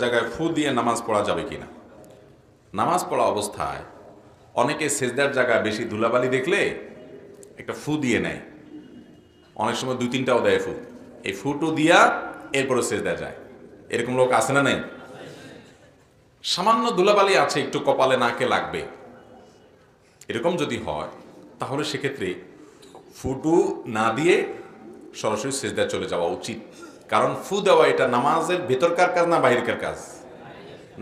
জায়গায় ফু দিয়ে নামাজ পড়া যাবে কিনা? নামাজ পড়া অবস্থায় অনেকে সেজদার জায়গায় বেশি ধুলাবালি দেখলে একটা ফু দিয়ে নেয়, অনেক সময় 2-3টাও দেয় ফু। এই ফুটু দিয়া এরপরে সেজদা যায়, এরকম লোক আছে না নেই? সামান্য ধুলাবালি আছে, একটু কপালে নাকে লাগবে, এরকম যদি হয় তাহলে সেক্ষেত্রে ফুটু না দিয়ে সরাসরি সেজদায় চলে যাওয়া উচিত। কারণ ফু দেওয়া এটা নামাজের ভেতরকার কাজ না বাইরের কাজ?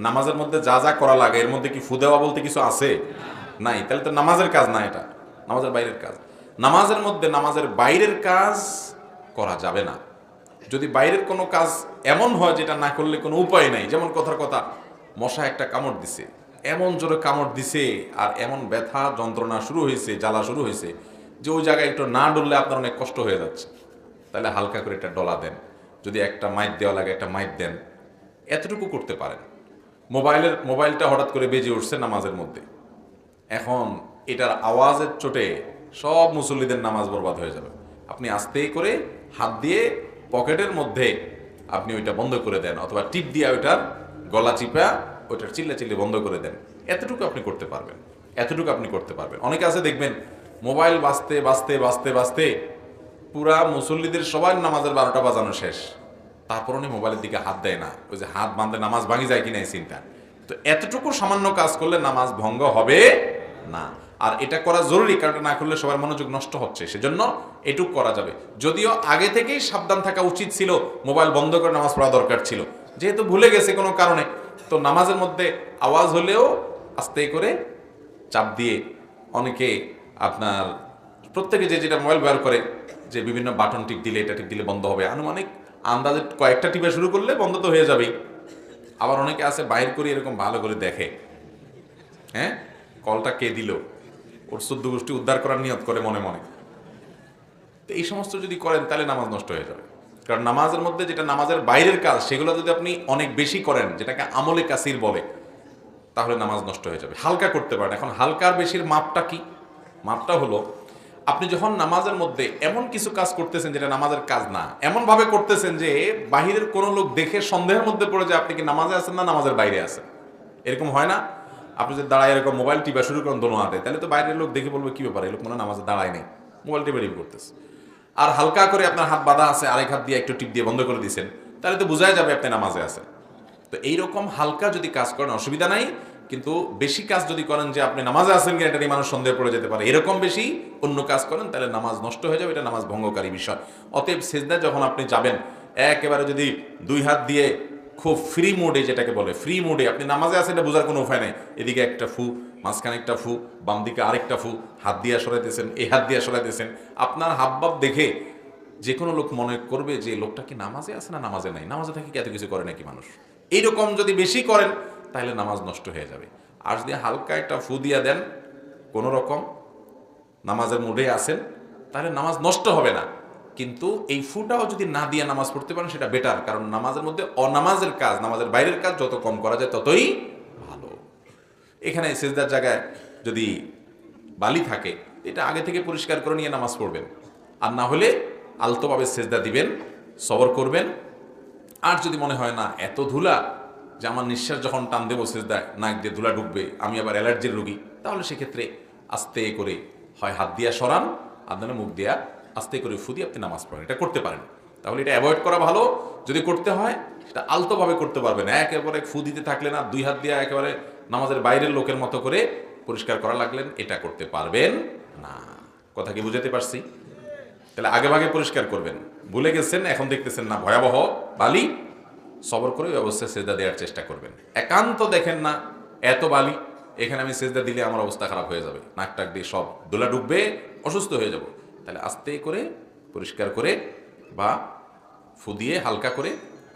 নামাজের মধ্যে যা যা করা লাগে এর মধ্যে কি ফু দেওয়া বলতে কিছু আছে? নাই। তাহলে তো নামাজের কাজ না, এটা নামাজের বাইরের কাজ। নামাজের মধ্যে নামাজের বাইরের কাজ করা যাবে না। যদি বাইরের কোনো কাজ এমন হয় যেটা না করলে কোনো উপায় নাই, যেমন কথার কথা মশা একটা কামড় দিছে, এমন জোরে কামড় দিছে আর এমন ব্যথা যন্ত্রণা শুরু হয়েছে, জ্বালা শুরু হয়েছে যে ওই জায়গায় একটু না ডললে আপনার অনেক কষ্ট হয়ে যাচ্ছে, তাহলে হালকা করে একটা ডলা দেন। যদি একটা মাইট দেওয়া লাগে একটা মাইট দেন, এতটুকু করতে পারেন। মোবাইলটা হঠাৎ করে বেজে উঠছে নামাজের মধ্যে, এখন এটার আওয়াজের চোটে সব মুসল্লিদের নামাজ বরবাদ হয়ে যাবে। আপনি আস্তে করে হাত দিয়ে পকেটের মধ্যে আপনি ওইটা বন্ধ করে দেন, অথবা টিপ দিয়ে ওইটার গলা চিপা ওইটার চিল্লে বন্ধ করে দেন। এতটুকু আপনি করতে পারবেন, এতটুকু আপনি করতে পারবেন। অনেকে আছে দেখবেন মোবাইল বাজতে বাজতে বাজতে বাজতে পুরা মুসল্লিদের সবার নামাজের 12টা বাজানো শেষ, তারপর উনি মোবাইলের দিকে হাত দেয় না। ওই যে হাত বাঁধলে নামাজ ভাঙি যায় কিনা এই চিন্তা। তো এতটুকু সামান্য কাজ করলে নামাজ ভঙ্গ হবে না। আর এটা করা জরুরি, কারণ এটা না করলে সবার মনোযোগ নষ্ট হচ্ছে, সেজন্য এটুক করা যাবে। যদিও আগে থেকেই সাবধান থাকা উচিত ছিল, মোবাইল বন্ধ করে নামাজ পড়া দরকার ছিল। যেহেতু ভুলে গেছে কোনো কারণে, তো নামাজের মধ্যে আওয়াজ হলেও আস্তে করে চাপ দিয়ে, অনেকে আপনার প্রত্যেকে যে যেটা মোবাইল ব্যবহার করে, যে বিভিন্ন বাটন টিপ দিলে এটা টিপ দিলে বন্ধ হবে, আনুমানিক আন্দাজে কয়েকটা টিপে শুরু করলে বন্ধ তো হয়ে যাবেই। আবার অনেকে আছে বাইর করে এরকম ভালো করে দেখে, হ্যাঁ কলটা কে দিল, ওর 14 গোষ্ঠী উদ্ধার করার নিয়ত করে মনে মনে। তো এই সমস্ত যদি করেন তাহলে নামাজ নষ্ট হয়ে যাবে। কারণ নামাজের মধ্যে যেটা নামাজের বাইরের কাজ, সেগুলো যদি আপনি অনেক বেশি করেন, যেটাকে আমলে কাসির বলে, তাহলে নামাজ নষ্ট হয়ে যাবে। হালকা করতে পারেন। এখন হালকার বেশির মাপটা কি? মাপটা হলো, আপনি যখন নামাজের মধ্যে এমন কিছু কাজ করতেছেন যেটা নামাজের কাজ না, এমন ভাবে করতেছেন যে বাহিরের কোনো লোক দেখে সন্দেহের মধ্যে পড়ে যায় আপনি কি নামাজে আছেন না নামাজের বাইরে আছেন। এরকম হয় না? আপনি যদি দাঁড়ায় এরকম মোবাইল টিপা শুরু করেন দোনো হাতে, তাহলে তো বাইরের লোক দেখে বলবে কি ব্যাপার, এই লোক মনে হয় নামাজে দাঁড়ায় নেই, মোবাইল টিপা টিপ করতেছে। আর হালকা করে আপনার হাত বাঁধা আছে, আরেক হাত দিয়ে একটু টিপ দিয়ে বন্ধ করে দিয়েছেন, তাহলে তো বোঝাই যাবে আপনি নামাজে আছেন। তো এইরকম হালকা যদি কাজ করেন অসুবিধা নাই, কিন্তু বেশি কাজ যদি করেন যে আপনি নামাজে আছেন কিনা এটা নিয়ে মানুষ সন্দেহ পড়ে যেতে পারে, এরকম বেশি অন্য কাজ করেন, তাহলে নামাজ নষ্ট হয়ে যাবে, এটা নামাজ ভঙ্গকারী বিষয়। অতএব সেজদায় যখন আপনি যাবেন, একেবারে যদি 2 হাত দিয়ে খুব ফ্রি মোডে, যেটাকে বলে ফ্রি মোডে আপনি নামাজে আছেন, এটা বোঝার কোনো উপায় নেই। এদিকে একটা ফু, মাঝখানে একটা ফু, বাম দিকে আরেকটা ফু, হাত দিয়ে সরাইতেছেন, এই হাত দিয়ে সরাইতেছেন, আপনার হাবভাব দেখে যে কোনো লোক মনে করবে যে লোকটা কি নামাজে আছে না নামাজে নাই, নামাজে থাকি কি এত কিছু করে নাকি মানুষ। এইরকম যদি বেশি করেন তাহলে নামাজ নষ্ট হয়ে যাবে। আর যদি হালকা একটা ফু দিয়া দেন, কোনো রকম নামাজের মুডে আসেন, তাহলে নামাজ নষ্ট হবে না। কিন্তু এই ফুটাও যদি না দিয়ে নামাজ পড়তে পারেন সেটা বেটার, কারণ নামাজের মধ্যে অনামাজের কাজ, নামাজের বাইরের কাজ যত কম করা যায় ততই ভালো। এখানে সেজদার জায়গায় যদি বালি থাকে, এটা আগে থেকে পরিষ্কার করে নিয়ে নামাজ পড়বেন, আর না হলে আলতোভাবে সেজদা দিবেন, সবর করবেন। আর যদি মনে হয় না এত ধুলা যে আমার নিঃশ্বাস যখন টান দেবো সেজদায় নাক দিয়ে ধুলা ঢুকবে, আমি আবার অ্যালার্জির রোগী, তাহলে সেক্ষেত্রে আস্তে করে হয় হাত দিয়া সরান, আর নাহলে মুখ দিয়া আস্তে করে ফু দিয়ে আপনি নামাজ পড়েন, এটা করতে পারেন। তাহলে এটা অ্যাভয়েড করা ভালো। যদি করতে হয় সেটা আলতোভাবে করতে পারবেন, একেবারে ফু দিতে থাকলে না, 2 হাত দিয়ে একেবারে নামাজের বাইরের লোকের মতো করে পরিষ্কার করা লাগলেন, এটা করতে পারবেন না। কথা কি বুঝাতে পারছি? তাহলে আগে ভাগে পরিষ্কার করবেন। ভুলে গেছেন, এখন দেখতেছেন না ভয়াবহ বালি, সবর করে ওই অবস্থায় সেজদা দেওয়ার চেষ্টা করবেন। একান্ত দেখেন না এত বালি, এখানে আমি সেজদা দিলে আমার অবস্থা খারাপ হয়ে যাবে, নাক টাক দিয়ে সব দোলা ডুববে, অসুস্থ হয়ে যাব, তাহলে আস্তে করে পরিষ্কার করে বা ফু দিয়ে হালকা করে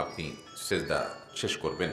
আপনি সেজদা শেষ করবেন।